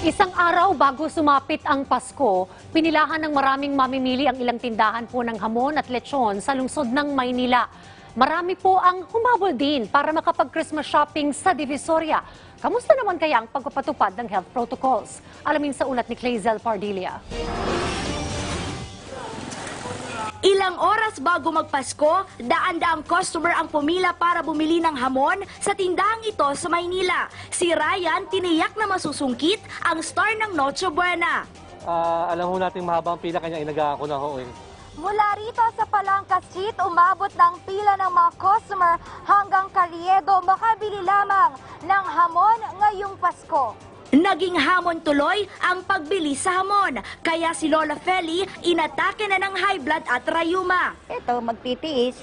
Isang araw bago sumapit ang Pasko, pinilahan ng maraming mamimili ang ilang tindahan po ng hamon at lechon sa lungsod ng Maynila. Marami po ang humabol din para makapag-Christmas shopping sa Divisoria. Kamusta naman kaya ang pagpapatupad ng health protocols? Alamin sa ulat ni Clazel Pardilla. Ilang oras bago magpasko, daan-daang customer ang pumila para bumili ng hamon sa tindahang ito sa Maynila. Si Ryan tiniyak na masusungkit ang star ng Noche Buena. Alam ho natin mahabang pila, kanya inaga ako na ho. Mula rito sa Palangka Street, umabot ng pila ng mga customer hanggang Carriedo makabili lamang ng hamon ngayong Pasko. Naging hamon tuloy ang pagbili sa hamon, kaya si Lola Feli inatake na ng high blood at rayuma. Ito, magtitiis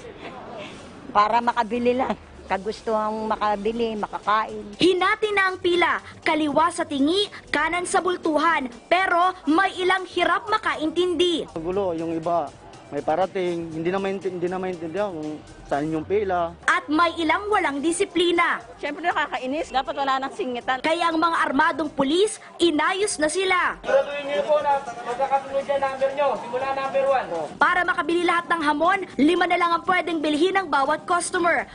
para makabili lang. Kagusto ang makabili, makakain. Hinati na ang pila, kaliwa sa tingi, kanan sa bultuhan, pero may ilang hirap makaintindi. Gulo, yung iba may parating, hindi na maintindihan kung saan yung pila. At may ilang walang disiplina. Siyempre nakakainis, dapat wala nang singitan. Kaya ang mga armadong pulis, inayos na sila. Siguraduhin niyo po na magkakasunod yan number nyo, simula number 1. Para makabili lahat ng hamon, 5 na lang ang pwedeng bilhin ng bawat customer.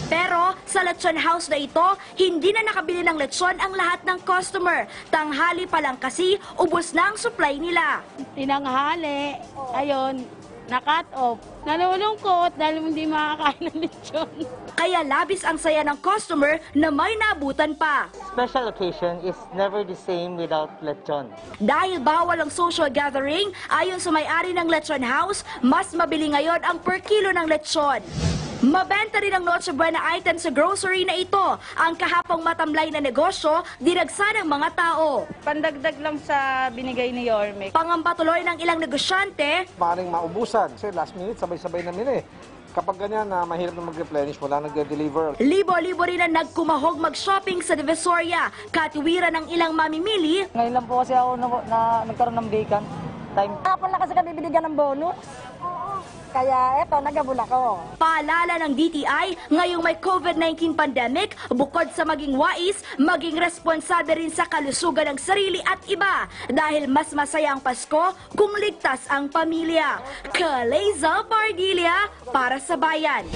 Pero sa lechon house na ito, hindi na nakabili ng lechon ang lahat ng customer. Tanghali pa lang kasi, ubos na ang supply nila. Tinanghali, ayun, na-cut off. Nalulungkot dahil hindi makakain ng lechon. Kaya labis ang saya ng customer na may nabutan pa. Special occasion is never the same without lechon. Dahil bawal ang social gathering, ayon sa may-ari ng lechon house, mas mabili ngayon ang per kilo ng lechon. Mabenta rin ang Noche Buena item sa grocery na ito. Ang kahapong matamlay na negosyo, dinagsa ng mga tao. Pandagdag lang sa binigay ni Yorme. Pangamba tuloy ng ilang negosyante, Maaaring maubusan kasi last minute sabay-sabay namin eh. Kapag ganyan na mahirap na mag-replenish, wala nag-deliver. libo-libo rin ang nagkumahog mag-shopping sa Divisoria. Katiwiran ng ilang mamimili, Ngayon lang po kasi ako na nagkaroon ng vacant time. Kapon lang kasi kami binigyan ng bonus. Kaya eto, nagabul ako. paalala ng DTI, ngayong may COVID-19 pandemic, bukod sa maging wais, maging responsable rin sa kalusugan ng sarili at iba. Dahil mas masaya ang Pasko kung ligtas ang pamilya. Clazel Pardilla para sa Bayan.